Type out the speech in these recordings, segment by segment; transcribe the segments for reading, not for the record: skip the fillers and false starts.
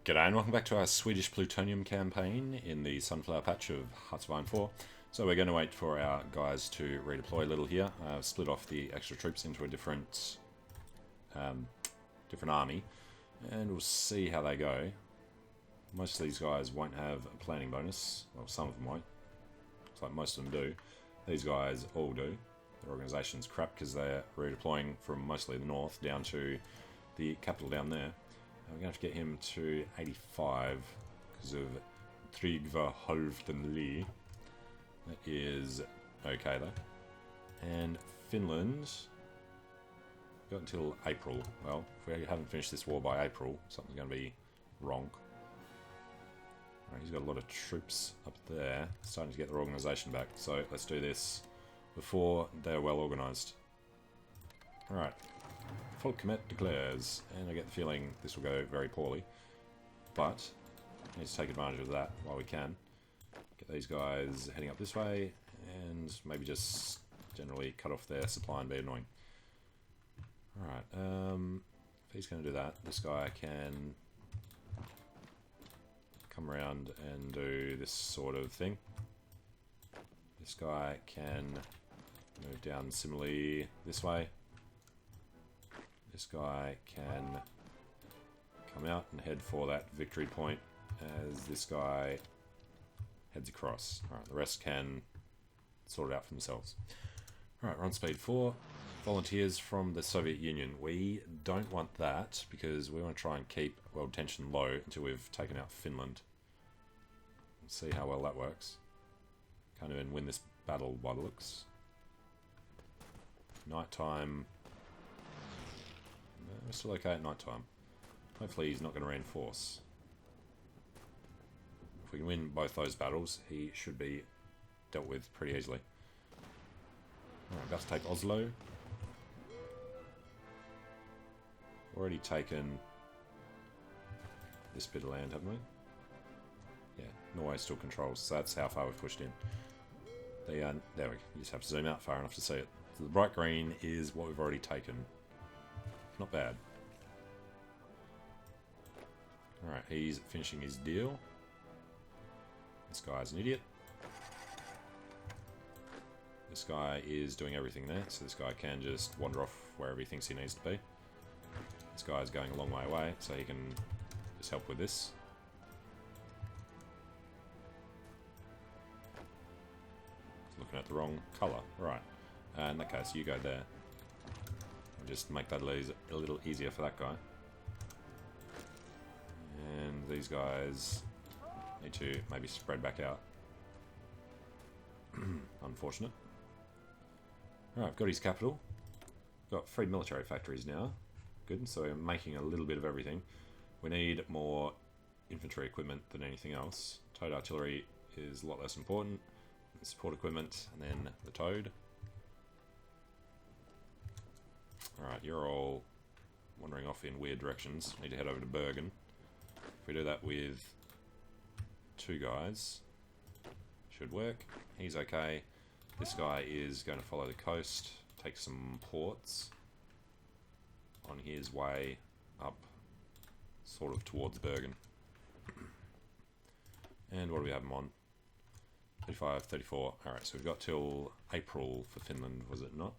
G'day and welcome back to our Swedish Plutonium campaign in the Sunflower Patch of Hearts of Iron 4. So we're going to wait for our guys to redeploy a little here. Split off the extra troops into a different army, and we'll see how they go. Most of these guys won't have a planning bonus. Well, some of them won't. Looks like most of them do. These guys all do. Their organisation's crap because they're redeploying from mostly the north down to the capital down there. We're going to have to get him to 85 because of Tryggva Halvdan. That is okay though. And Finland got until April. Well, if we haven't finished this war by April, something's going to be wrong. Right, he's got a lot of troops up there, starting to get their organisation back. So let's do this before they're well organised. Alright. Full commit declares, and I get the feeling this will go very poorly, but I need to take advantage of that while we can. Get these guys heading up this way, and maybe just generally cut off their supply and be annoying. Alright, if he's going to do that, this guy can come around and do this sort of thing. This guy can move down similarly this way. This guy can come out and head for that victory point as this guy heads across. Alright, the rest can sort it out for themselves. Alright, we're on speed 4. Volunteers from the Soviet Union. We don't want that because we want to try and keep world tension low until we've taken out Finland. Let's see how well that works. Can't even win this battle by the looks. Nighttime. We're still okay at night time. Hopefully he's not going to reinforce. If we can win both those battles, he should be dealt with pretty easily. Alright, about to take Oslo. Already taken this bit of land, haven't we? Yeah, Norway still controls, so that's how far we've pushed in. There we go. You just have to zoom out far enough to see it. So the bright green is what we've already taken. Not bad. Alright, he's finishing his deal. This guy's an idiot. This guy is doing everything there, so this guy can just wander off wherever he thinks he needs to be. This guy's going a long way away, so he can just help with this. Looking at the wrong colour. Right. In that case, you go there. Just make that a little easier for that guy. And these guys need to maybe spread back out. Unfortunate. Alright, got his capital. Got 3 military factories now. Good, so we're making a little bit of everything. We need more infantry equipment than anything else. Towed artillery is a lot less important. Support equipment, and then the towed. Alright, you're all wandering off in weird directions. Need to head over to Bergen. If we do that with 2 guys, should work. He's okay. This guy is going to follow the coast, take some ports on his way up, sort of towards Bergen. And what do we have him on? 35, 34. Alright, so we've got till April for Finland, was it not?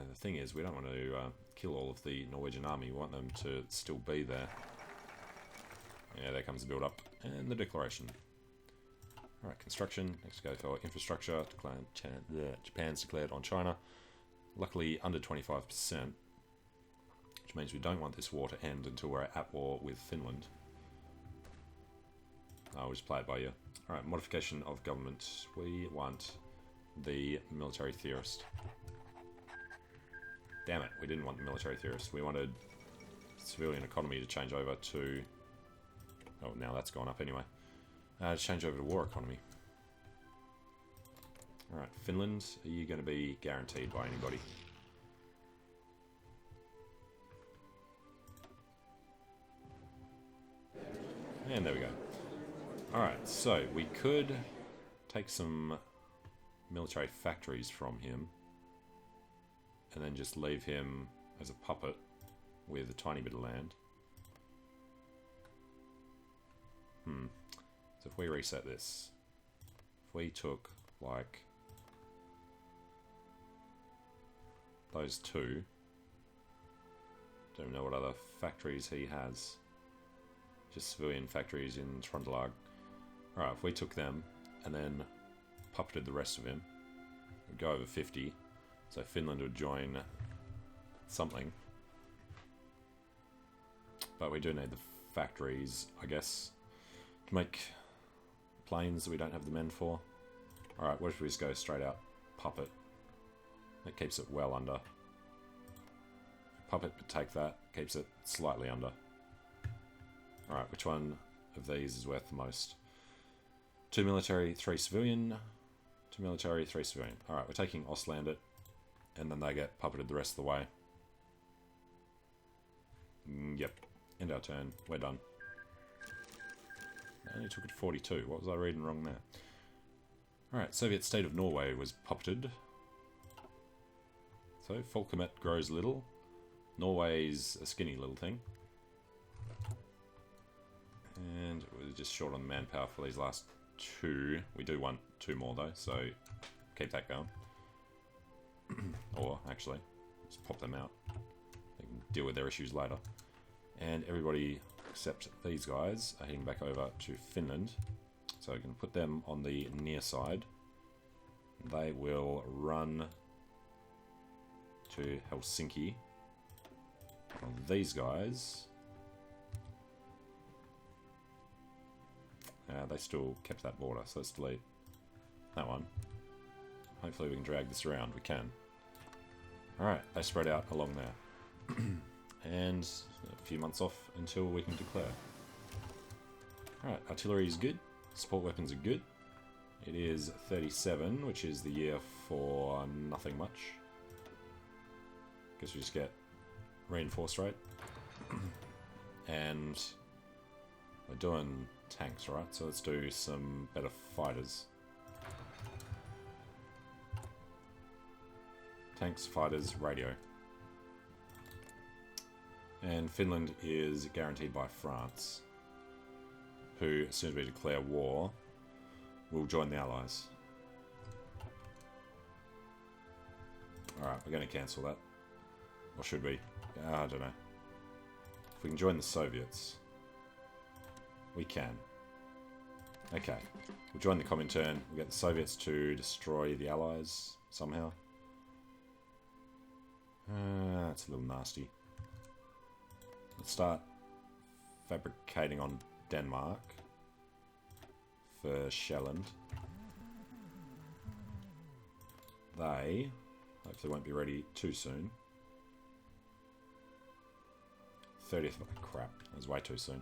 The thing is, we don't want to kill all of the Norwegian army. We want them to still be there. Yeah, there comes the build-up. And the declaration. Alright, construction. Next go for infrastructure. Japan's declared on China. Luckily, under 25%. Which means we don't want this war to end until we're at war with Finland. We'll just play it by ear. Alright, modification of government. We want the military theorist. Damn it, we didn't want the military theorist. We wanted civilian economy to change over to... Oh, now that's gone up anyway. Change over to war economy. Alright, Finland, are you going to be guaranteed by anybody? And there we go. Alright, so we could take some military factories from him and then just leave him as a puppet with a tiny bit of land. So if we reset this, if we took like those two, don't know what other factories he has. Just civilian factories in Trondelag. Alright, if we took them and then puppeted the rest of him, we'd go over 50. So Finland would join something. But we do need the factories, I guess, to make planes that we don't have the men for. Alright, what if we just go straight out puppet? That keeps it well under. Puppet would take that, keeps it slightly under. Alright, which one of these is worth the most? 2 military, 3 civilian. 2 military, 3 civilian. Alright, we're taking Ostlandet, and then they get puppeted the rest of the way. Yep, end our turn. We're done. I only took it 42. What was I reading wrong there? Alright, Soviet state of Norway was puppeted. So, Folkemet grows little. Norway's a skinny little thing. And we're just short on manpower for these last two. We do want 2 more though, so keep that going. Or actually, just pop them out. They can deal with their issues later. And everybody except these guys are heading back over to Finland. So we can put them on the near side. They will run to Helsinki. Well, these guys, they still kept that border, so let's delete that one. Hopefully we can drag this around. We can. Alright, they spread out along there. And a few months off until we can declare. Alright, artillery is good. Support weapons are good. It is 37, which is the year for nothing much. Guess we just get reinforced rate. And we're doing tanks, right? So let's do some better fighters. Tanks, fighters, radio. And Finland is guaranteed by France, who, as soon as we declare war, will join the Allies. Alright, we're going to cancel that. Or should we? I don't know. If we can join the Soviets, we can. Okay. We'll join the Comintern. We'll get the Soviets to destroy the Allies somehow. That's a little nasty. Let's start fabricating on Denmark for Sjælland. They hopefully won't be ready too soon. 30th, oh crap, that was way too soon.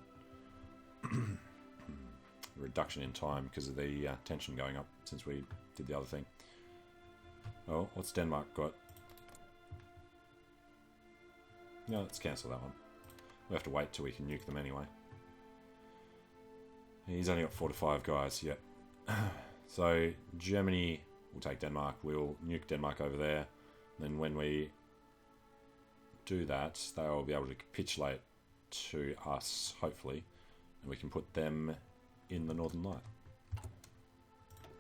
Reduction in time because of the tension going up since we did the other thing. Oh, what's Denmark got? No, let's cancel that one. We have to wait till we can nuke them anyway. He's only got 4 to 5 guys, yep. So, Germany will take Denmark. We'll nuke Denmark over there. Then when we do that, they'll be able to capitulate to us, hopefully. And we can put them in the Northern Light.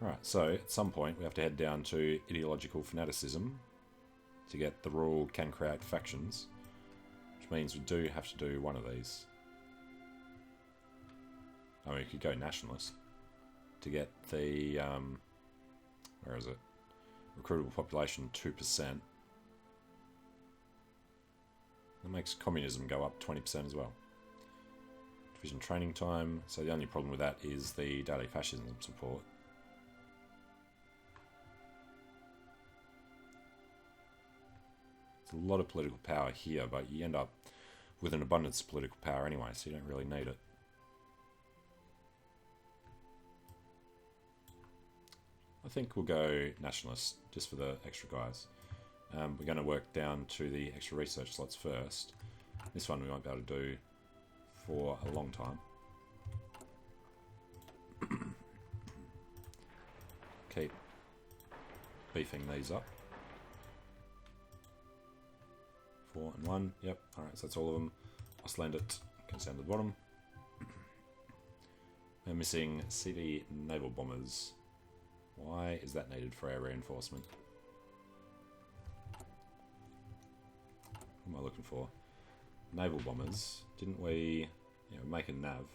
Alright, so at some point we have to head down to ideological fanaticism to get the rule can create factions. Which means we do have to do one of these. I mean, we could go nationalist to get the, where is it? Recruitable population 2%. That makes communism go up 20% as well. Division training time. So the only problem with that is the daily fascism support. It's a lot of political power here, but you end up with an abundance of political power anyway, so you don't really need it. I think we'll go nationalist, just for the extra guys. We're going to work down to the extra research slots first. This one we won't be able to do for a long time. Keep beefing these up. 4 and 1, yep, alright, so that's all of them. Ostlandet comes down to the bottom. We're missing CV naval bombers. Why is that needed for our reinforcement? What am I looking for? Naval bombers. Didn't we, make a nav?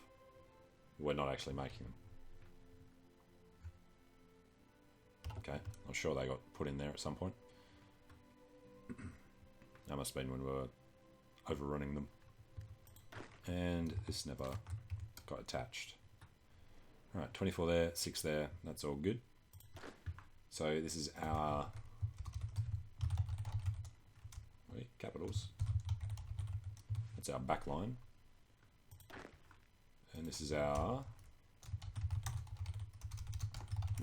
We're not actually making them. Okay, I'm sure they got put in there at some point. That must have been when we were overrunning them. And this never got attached. Alright, 24 there, 6 there, that's all good. So this is our capitals. That's our back line. And this is our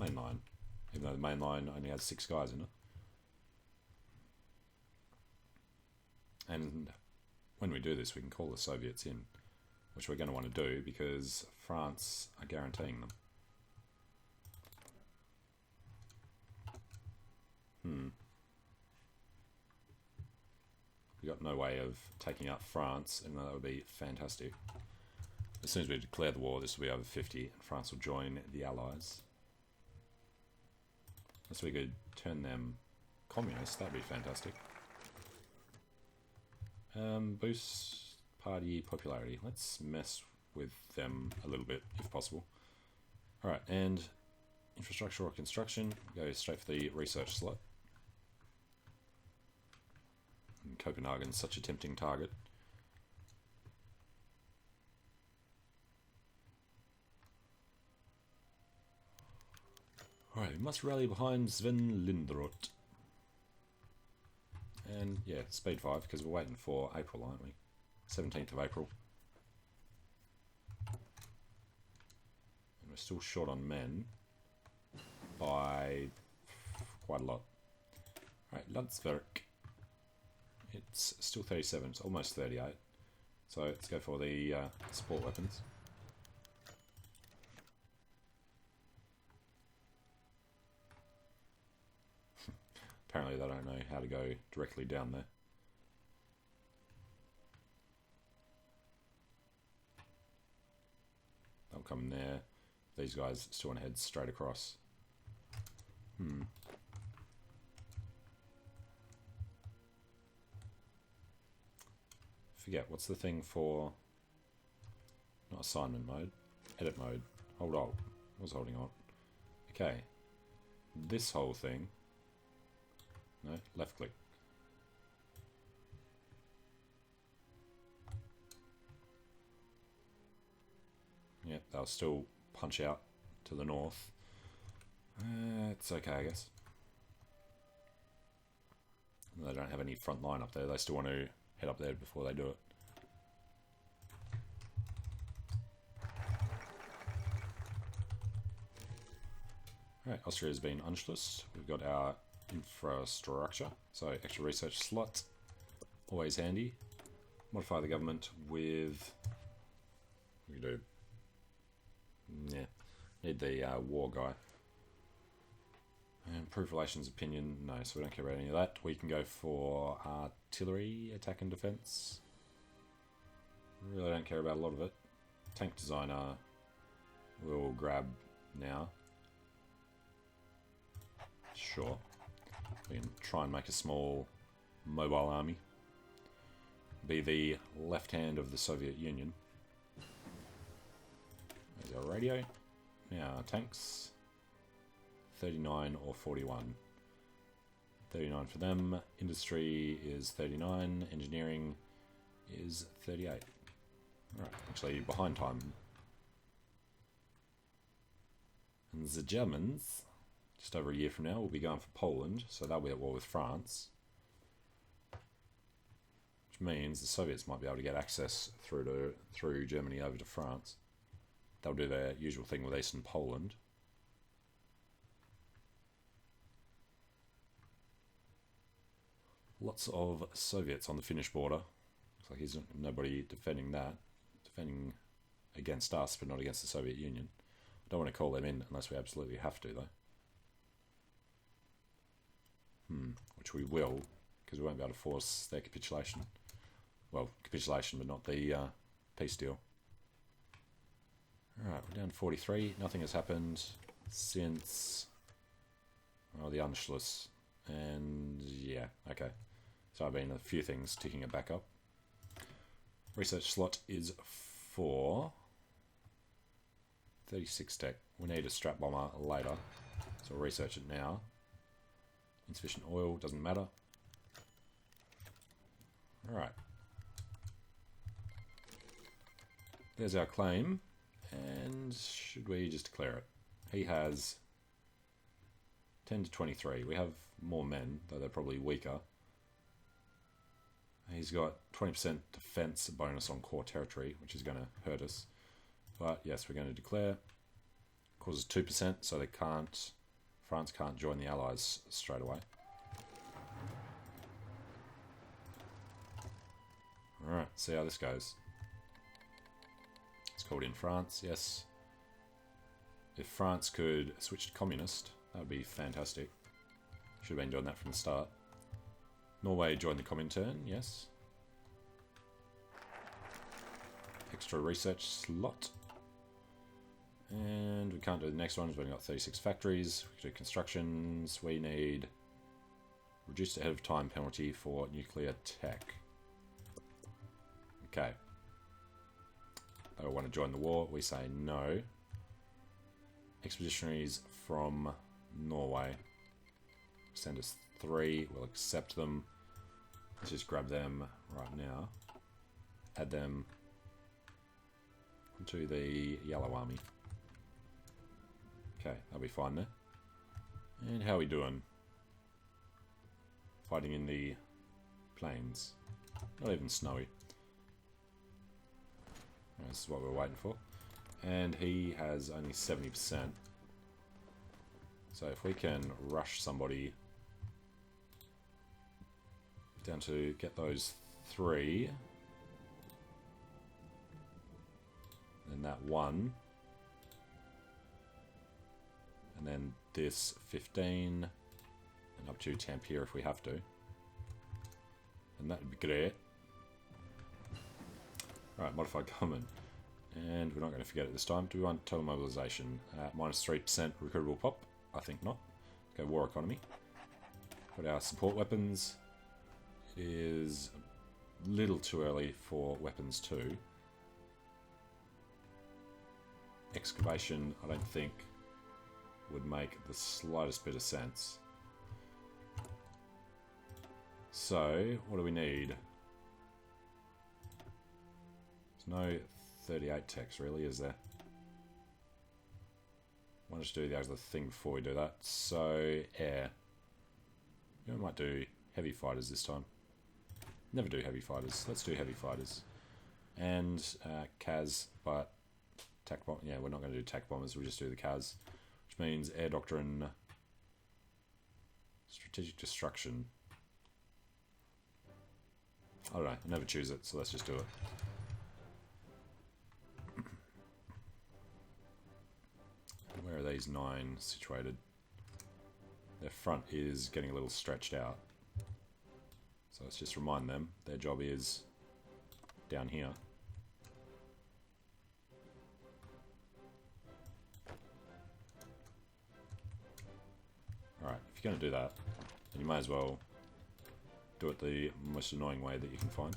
main line. Even though the main line only has 6 guys in it. And when we do this, we can call the Soviets in, which we're going to want to do because France are guaranteeing them. We got no way of taking out France, and that would be fantastic. As soon as we declare the war, this will be over 50, and France will join the Allies. Unless we could turn them communist, that'd be fantastic. Boost party popularity. Let's mess with them a little bit, if possible. Alright, and infrastructure or construction, go straight for the research slot. And Copenhagen's such a tempting target. Alright, we must rally behind Sven Lindroth. And yeah, speed 5, because we're waiting for April, aren't we? 17th of April. And we're still short on men by quite a lot. Alright, Landsverk. It's still 37, it's almost 38. So let's go for the support weapons. Apparently they don't know how to go directly down there. They'll come in there. These guys still want to head straight across. Forget, what's the thing for... Not assignment mode. Edit mode. Hold on. I was holding on. Okay. This whole thing... No, left click. Yep, they'll still punch out to the north. It's okay, I guess. They don't have any front line up there. They still want to head up there before they do it. Alright, Austria has been Anschluss. We've got our infrastructure, so extra research slot, always handy. Modify the government with, we do, yeah, need the war guy. And improve relations opinion, no, so we don't care about any of that. We can go for artillery, attack and defense. Really don't care about a lot of it. Tank designer we'll grab now. Sure. We can try and make a small mobile army. Be the left hand of the Soviet Union. There's our radio. Now, tanks. 39 or 41. 39 for them. Industry is 39. Engineering is 38. Alright, actually behind time. And the Germans... Just over a year from now, we'll be going for Poland, so they'll be at war with France. Which means the Soviets might be able to get access through Germany over to France. They'll do their usual thing with Eastern Poland. Lots of Soviets on the Finnish border. Looks like there's nobody defending that. Defending against us, but not against the Soviet Union. I don't want to call them in unless we absolutely have to, though. Which we will, because we won't be able to force their capitulation. Well, capitulation, but not the peace deal. Alright, we're down 43. Nothing has happened since the Anschluss. And yeah, okay. So I've been a few things ticking it back up. Research slot is for 36 tech. We need a strap bomber later, so we'll research it now. Insufficient oil, doesn't matter. Alright. There's our claim, and should we just declare it? He has 10 to 23. We have more men, though they're probably weaker. He's got 20% defense bonus on core territory, which is going to hurt us. But yes, we're going to declare. Causes 2%, so they can't. France can't join the Allies straight away. Alright, see how this goes. It's called in France, yes. If France could switch to communist, that would be fantastic. Should have been doing that from the start. Norway joined the Comintern, yes. Extra research slot. And we can't do the next one, we've only got 36 factories. We can do constructions. We need reduced ahead of time penalty for nuclear tech. Okay. They want to join the war. We say no. Expeditionaries from Norway. Send us 3. We'll accept them. Let's just grab them right now. Add them to the Yellow Army. Okay, that'll be fine there. And how are we doing? Fighting in the plains. Not even snowy. This is what we're waiting for. And he has only 70%. So if we can rush somebody down to get those 3, then that 1, and then this 15, and up to Tampere if we have to. And that would be great. Alright, modified government. And we're not going to forget it this time. Do we want total mobilisation? Minus 3% recruitable pop? I think not. Go war economy. Got our support weapons. It is a little too early for weapons 2. Excavation, I don't think, would make the slightest bit of sense. So, what do we need? There's no 38 techs really, is there? I want to just do the other thing before we do that. So, air. We might do heavy fighters this time. Never do heavy fighters. Let's do heavy fighters. And CAS, but tac bomb. Yeah, we're not going to do tac bombers. We'll just do the CAS, which means air doctrine, strategic destruction. I don't know. I never choose it, so let's just do it. Where are these 9 situated? Their front is getting a little stretched out. So let's just remind them their job is down here. Alright, if you're going to do that, then you might as well do it the most annoying way that you can find.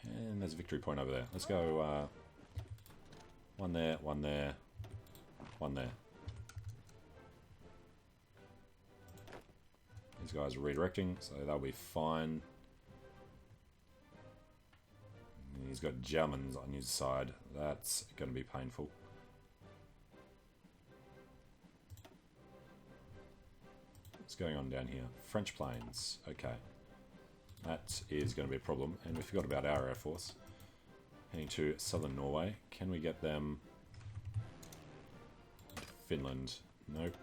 And there's a victory point over there. Let's go 1 there, 1 there, 1 there. These guys are redirecting, so they'll be fine. And he's got Germans on his side. That's going to be painful. What's going on down here? French planes. Okay. That is going to be a problem. And we forgot about our air force. Heading to southern Norway. Can we get them? Finland. Nope.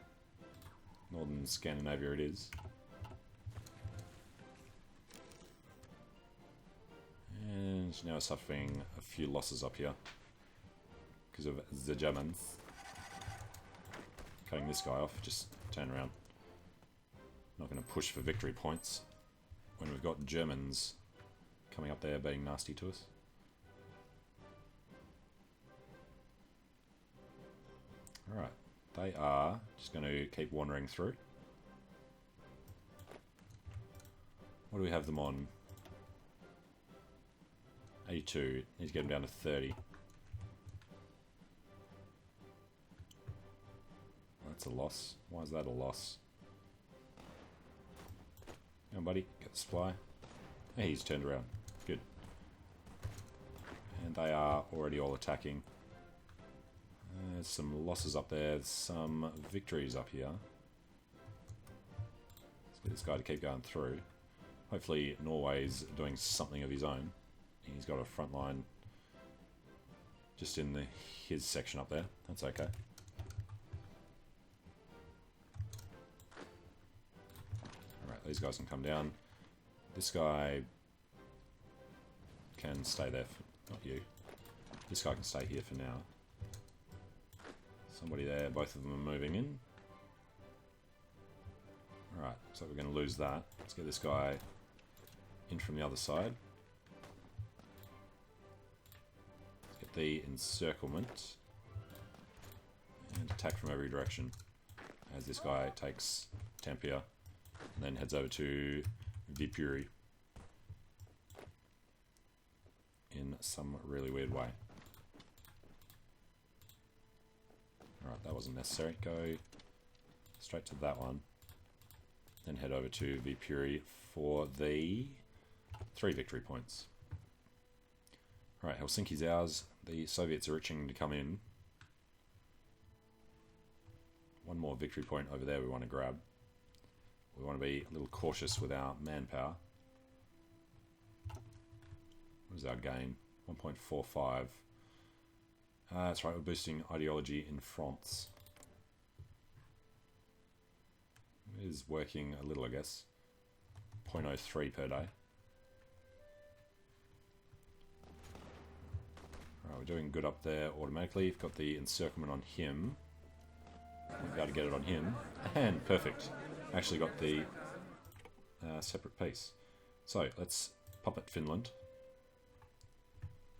Northern Scandinavia it is. And now we're suffering a few losses up here. Because of the Germans. Cutting this guy off. Just turn around. Not going to push for victory points when we've got Germans coming up there being nasty to us. Alright, they are just going to keep wandering through. What do we have them on? 82. Need to get them down to 30. That's a loss. Why is that a loss? Come on, buddy. Get the supply. Hey, he's turned around. Good. And they are already all attacking. There's some losses up there. There's some victories up here. Let's get this guy to keep going through. Hopefully Norway's doing something of his own. He's got a front line just in his section up there. That's okay. Alright, these guys can come down. This guy can stay there. Not you. This guy can stay here for now. Somebody there. Both of them are moving in. Alright, so we're going to lose that. Let's get this guy in from the other side. Let's get the encirclement. And attack from every direction. As this guy takes Tampere. And then heads over to Viipuri. In some really weird way. Alright, that wasn't necessary. Go straight to that one. Then head over to Viipuri for the 3 victory points. Alright, Helsinki's ours. The Soviets are itching to come in. One more victory point over there we want to grab. We want to be a little cautious with our manpower. What is our gain? 1.45. That's right, we're boosting ideology in France. It is working a little, I guess. 0.03 per day. Alright, we're doing good up there automatically. We've got the encirclement on him. We've got to get it on him. And perfect. Actually got the separate piece. So, let's puppet Finland.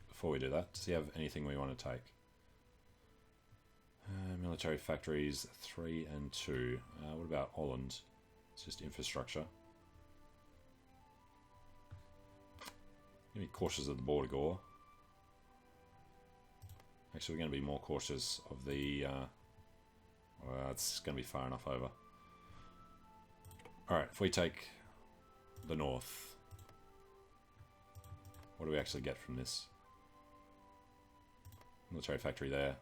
Before we do that, does he have anything we want to take? Military factories 3 and 2. What about Holland? It's just infrastructure. Gonna be cautious of the border gore. Actually, we're going to be more cautious of the. Well, it's going to be far enough over. All right, if we take the north, what do we actually get from this? Military factory there.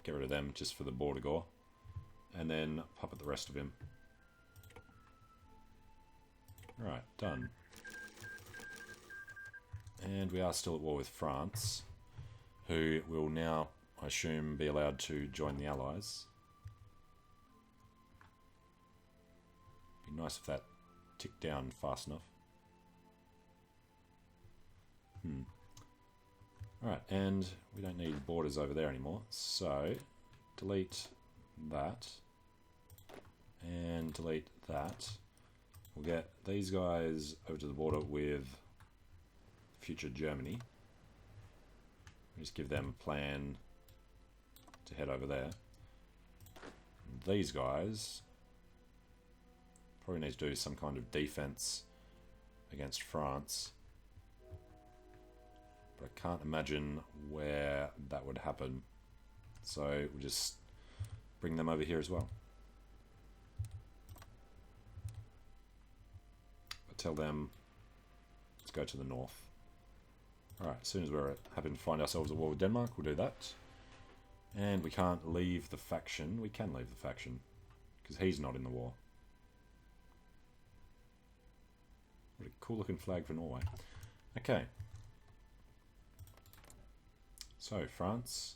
Get rid of them just for the border gore. And then puppet the rest of him. Alright, done. And we are still at war with France, who will now, I assume, be allowed to join the Allies. Be nice if that ticked down fast enough. Alright, and we don't need borders over there anymore, so delete that and delete that. We'll get these guys over to the border with future Germany. Just give them a plan to head over there. These guys probably need to do some kind of defense against France. But I can't imagine where that would happen. So we'll just bring them over here as well. But tell them, let's go to the north. Alright, as soon as we're happen to find ourselves at war with Denmark, we'll do that. And we can't leave the faction. We can leave the faction, because he's not in the war. What a cool looking flag for Norway. Okay. So, France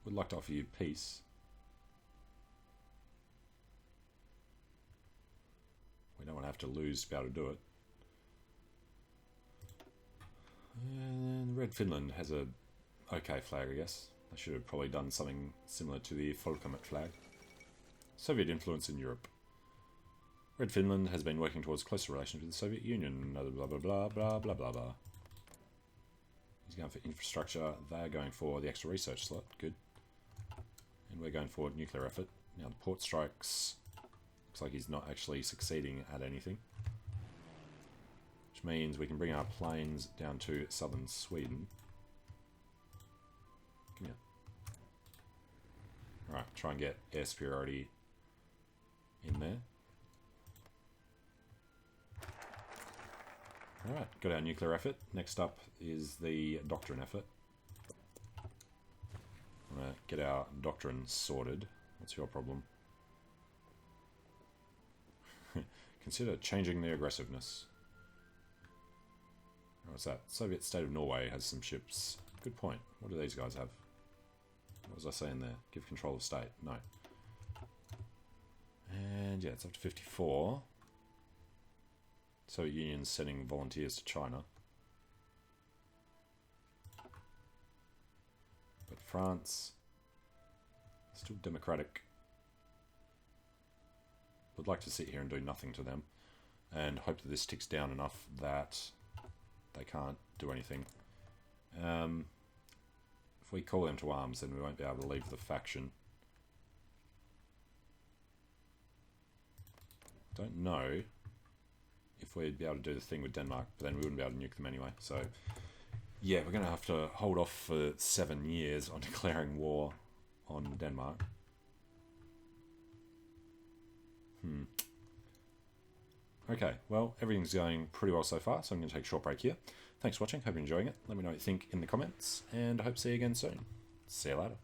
would like to offer you peace. We don't want to have to lose to be able to do it. And Red Finland has a okay flag, I guess. They should have probably done something similar to the Folkemmet flag. Soviet influence in Europe. Red Finland has been working towards closer relations with the Soviet Union. Blah blah blah blah blah blah blah. He's going for infrastructure. They're going for the extra research slot. Good. And we're going for nuclear effort. Now the port strikes. Looks like he's not actually succeeding at anything. Which means we can bring our planes down to southern Sweden. Come here. Alright, try and get air superiority in there. Alright, got our nuclear effort. Next up is the doctrine effort. I'm going to get our doctrine sorted. What's your problem? Consider changing the aggressiveness. What's that? Soviet state of Norway has some ships. Good point. What do these guys have? What was I saying there? Give control of state. No. And yeah, it's up to 54. Soviet Union's sending volunteers to China. But France, still democratic. Would like to sit here and do nothing to them. And hope that this ticks down enough that they can't do anything. If we call them to arms, then we won't be able to leave the faction. Don't know if we'd be able to do the thing with Denmark, but then we wouldn't be able to nuke them anyway. So, yeah, we're going to have to hold off for 7 years on declaring war on Denmark. Okay, well, everything's going pretty well so far, so I'm going to take a short break here. Thanks for watching, hope you're enjoying it. Let me know what you think in the comments, and I hope to see you again soon. See you later.